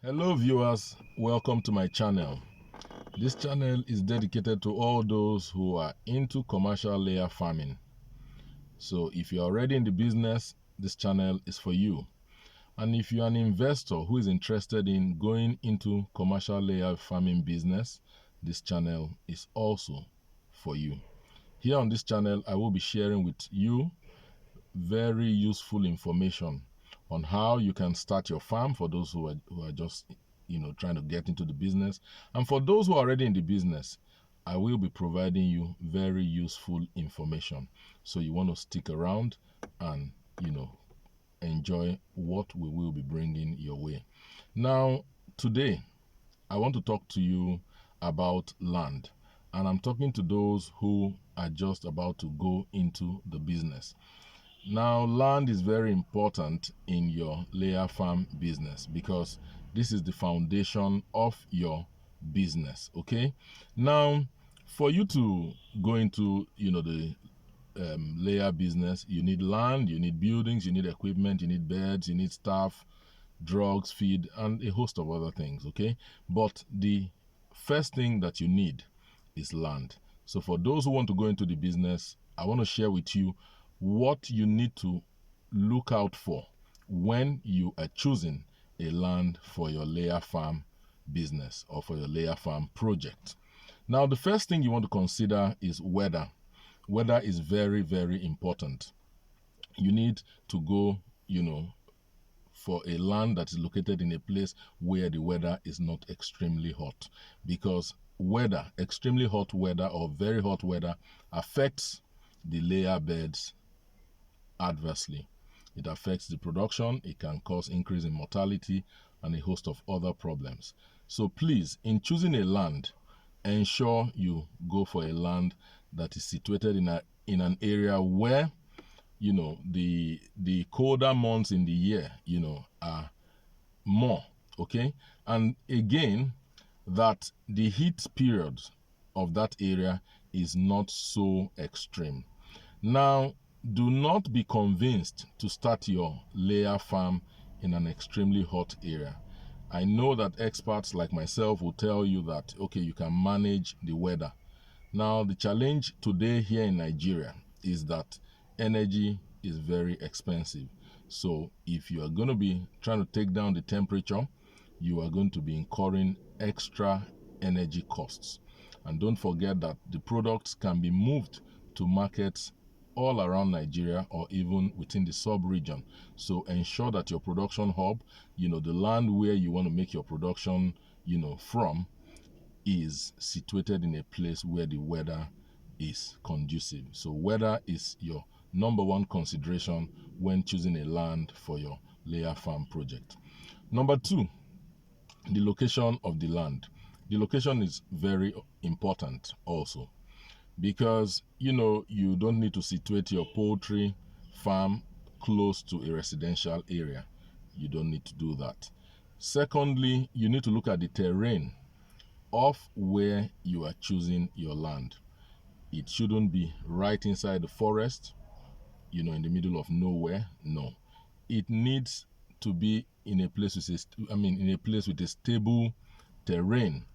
Hello viewers, welcome to my channel. This channel is dedicated to all those who are into commercial layer farming. So if you're already in the business, this channel is for you. And if you're an investor who is interested in going into commercial layer farming business, this channel is also for you. Here on this channel, I will be sharing with you very useful information on how you can start your farm for those who are just trying to get into the business, and for those who are already in the business. I will be providing you very useful information, so you want to stick around and enjoy what we will be bringing your way. Now today I want to talk to you about land, and I'm talking to those who are just about to go into the business. Now, land is very important in your layer farm business because this is the foundation of your business. Okay. Now, for you to go into the layer business, you need land, you need buildings, you need equipment, you need beds, you need staff, drugs, feed, and a host of other things. Okay. But the first thing that you need is land. So for those who want to go into the business, I want to share with you what you need to look out for when you are choosing a land for your layer farm business or for your layer farm project. Now, the first thing you want to consider is weather. Weather is very, very important. You need to go, for a land that is located in a place where the weather is not extremely hot, because weather, extremely hot weather or very hot weather, affects the layer beds adversely. It affects the production, it can cause increase in mortality and a host of other problems. So please, in choosing a land, ensure you go for a land that is situated in an area where the colder months in the year are more. Okay. And again, that the heat period of that area is not so extreme. Now, do not be convinced to start your layer farm in an extremely hot area. I know that experts like myself will tell you that, okay, you can manage the weather. Now, the challenge today here in Nigeria is that energy is very expensive. So if you are going to be trying to take down the temperature, you are going to be incurring extra energy costs. And don't forget that the products can be moved to markets all around Nigeria or even within the sub-region. So ensure that your production hub, the land where you want to make your production, from, is situated in a place where the weather is conducive. So weather is your number one consideration when choosing a land for your layer farm project. Number two, the location of the land. The location is very important also, because you don't need to situate your poultry farm close to a residential area. You don't need to do that. Secondly, you need to look at the terrain of where you are choosing your land. It shouldn't be right inside the forest, in the middle of nowhere. No, it needs to be in a place with a stable terrain,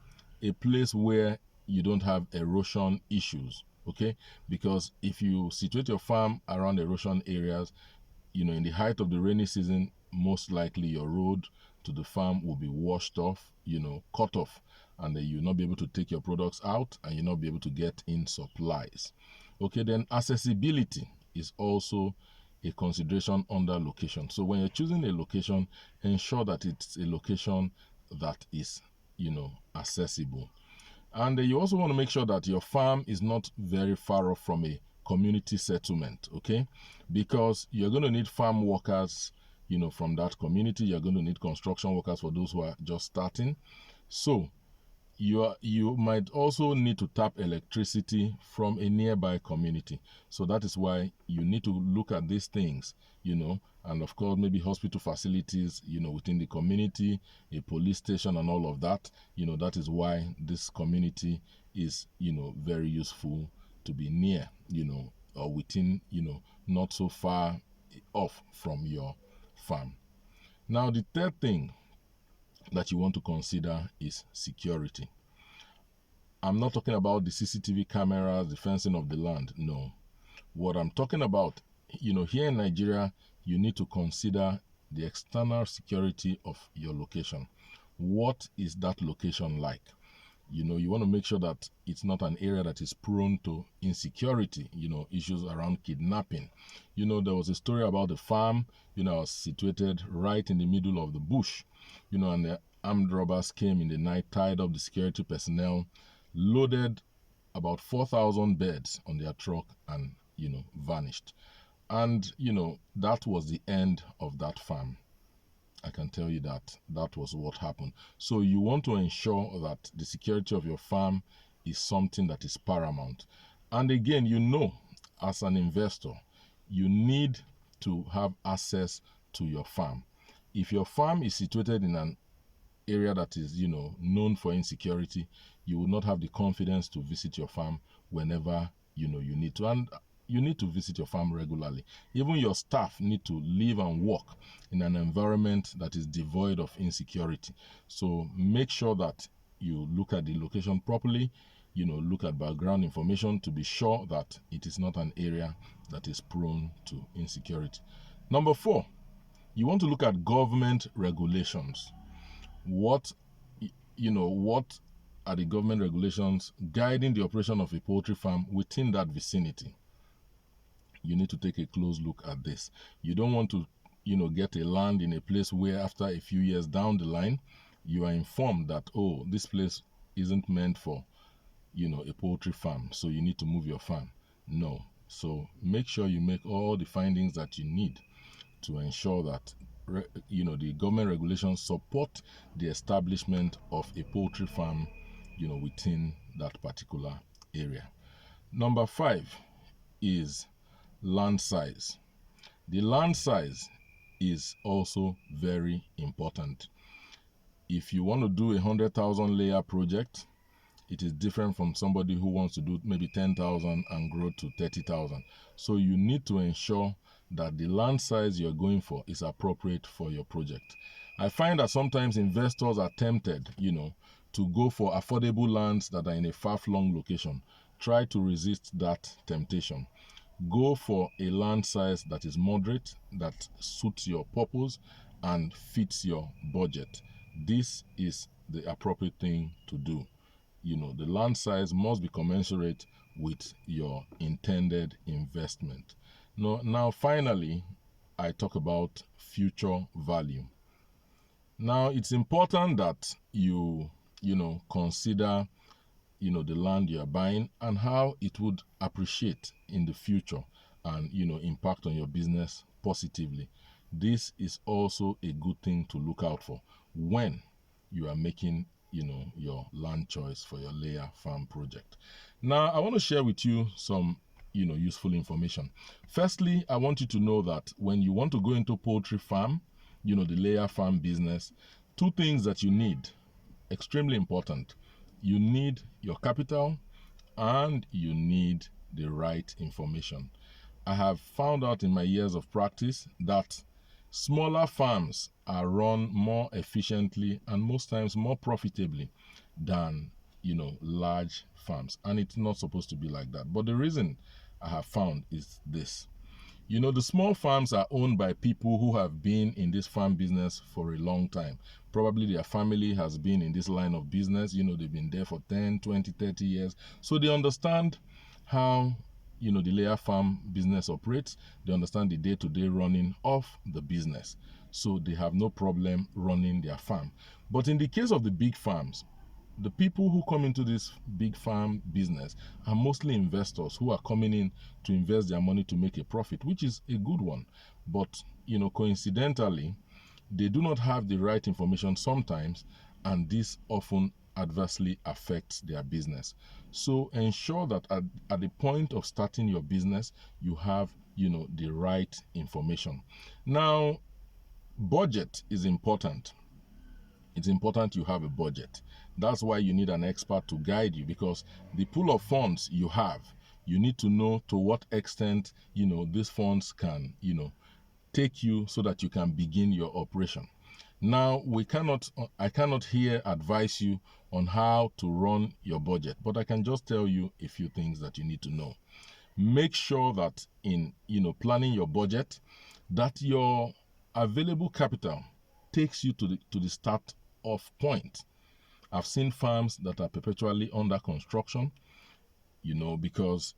a place where you don't have erosion issues. Okay, because if you situate your farm around erosion areas, in the height of the rainy season, most likely your road to the farm will be washed off, cut off, and then you'll not be able to take your products out and you'll not be able to get in supplies. Okay, then accessibility is also a consideration under location. So when you're choosing a location, ensure that it's a location that is, accessible. And you also want to make sure that your farm is not very far off from a community settlement, okay? Because you're going to need farm workers, from that community. You're going to need construction workers for those who are just starting. So you might also need to tap electricity from a nearby community. So that is why you need to look at these things, and of course maybe hospital facilities, within the community, a police station and all of that. That is why this community is, very useful to be near, or within, not so far off from your farm. Now, the third thing that you want to consider is security. I'm not talking about the CCTV cameras, the fencing of the land. No. What I'm talking about, here in Nigeria, you need to consider the external security of your location. What is that location like? You want to make sure that it's not an area that is prone to insecurity, issues around kidnapping. There was a story about a farm, was situated right in the middle of the bush, and the armed robbers came in the night, tied up the security personnel, loaded about 4,000 beds on their truck, and, vanished. And, that was the end of that farm. I can tell you that was what happened. So you want to ensure that the security of your farm is something that is paramount. And again, as an investor, you need to have access to your farm. If your farm is situated in an area that is, known for insecurity, you will not have the confidence to visit your farm whenever, you need to. And you need to visit your farm regularly. Even your staff need to live and work in an environment that is devoid of insecurity. So make sure that you look at the location properly, look at background information to be sure that it is not an area that is prone to insecurity. Number 4, you want to look at government regulations. What are the government regulations guiding the operation of a poultry farm within that vicinity? You need to take a close look at this. You don't want to, get a land in a place where after a few years down the line, you are informed that, oh, this place isn't meant for, a poultry farm, so you need to move your farm. No. So make sure you make all the findings that you need to ensure that, the government regulations support the establishment of a poultry farm, within that particular area. Number 5 is land size. The land size is also very important. If you want to do 100,000 layer project, it is different from somebody who wants to do maybe 10,000 and grow to 30,000. So you need to ensure that the land size you're going for is appropriate for your project. I find that sometimes investors are tempted, to go for affordable lands that are in a far-flung location. Try to resist that temptation. Go for a land size that is moderate, that suits your purpose and fits your budget. This is the appropriate thing to do. The land size must be commensurate with your intended investment. Now finally, I talk about future value. Now, it's important that you consider the land you are buying and how it would appreciate in the future and impact on your business positively. This is also a good thing to look out for when you are making your land choice for your layer farm project. Now I want to share with you some useful information. Firstly, I want you to know that when you want to go into poultry farm, the layer farm business, 2 things that you need, extremely important. You need your capital and you need the right information. I have found out in my years of practice that smaller farms are run more efficiently and most times more profitably than large farms, and it's not supposed to be like that. But the reason I have found is this. The small farms are owned by people who have been in this farm business for a long time. Probably their family has been in this line of business. They've been there for 10, 20, 30 years. So they understand how, the layer farm business operates. They understand the day-to-day running of the business. So they have no problem running their farm. But in the case of the big farms, the people who come into this big farm business are mostly investors who are coming in to invest their money to make a profit, which is a good one. But, coincidentally, they do not have the right information sometimes, and this often adversely affects their business. So ensure that at the point of starting your business, you have, the right information. Now, budget is important. It's important you have a budget. That's why you need an expert to guide you, because the pool of funds you have, you need to know to what extent, these funds can, take you so that you can begin your operation. Now, I cannot here advise you on how to run your budget, but I can just tell you a few things that you need to know. Make sure that in planning your budget, that your available capital takes you to the start off point. I've seen farms that are perpetually under construction, because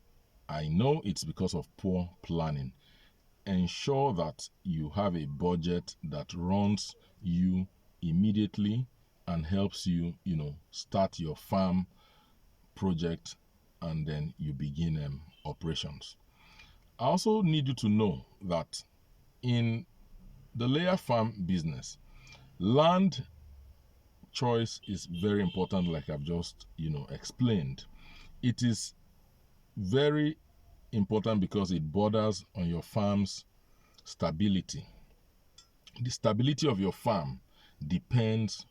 I know it's because of poor planning. Ensure that you have a budget that runs you immediately and helps you, start your farm project, and then you begin operations. I also need you to know that in the layer farm business, land choice is very important, like I've just, explained. It is very important because it borders on your farm's stability. The stability of your farm depends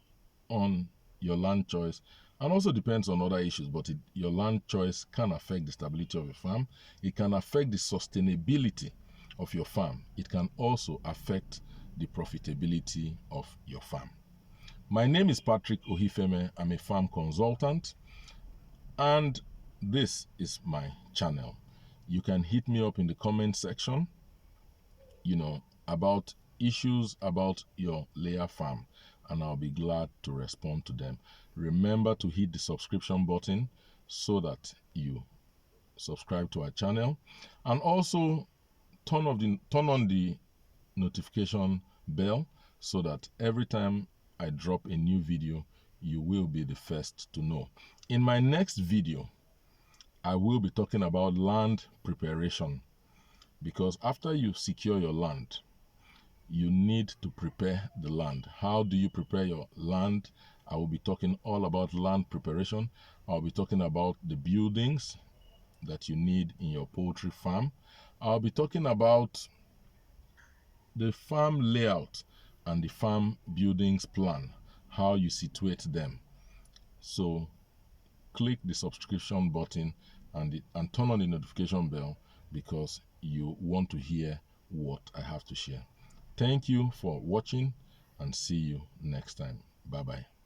on your land choice and also depends on other issues, but your land choice can affect the stability of your farm. It can affect the sustainability of your farm. It can also affect the profitability of your farm. My name is ConsultantOhifeime. I'm a farm consultant, and this is my channel. You can hit me up in the comment section, about issues about your layer farm, and I'll be glad to respond to them. Remember to hit the subscription button so that you subscribe to our channel, and also turn on the notification bell so that every time I drop a new video, you will be the first to know. In my next video, I will be talking about land preparation, because after you secure your land, you need to prepare the land. How do you prepare your land? I will be talking all about land preparation. I'll be talking about the buildings that you need in your poultry farm. I'll be talking about the farm layout and the farm buildings plan, how you situate them. So click the subscription button and turn on the notification bell, because you want to hear what I have to share. Thank you for watching, and see you next time. Bye bye.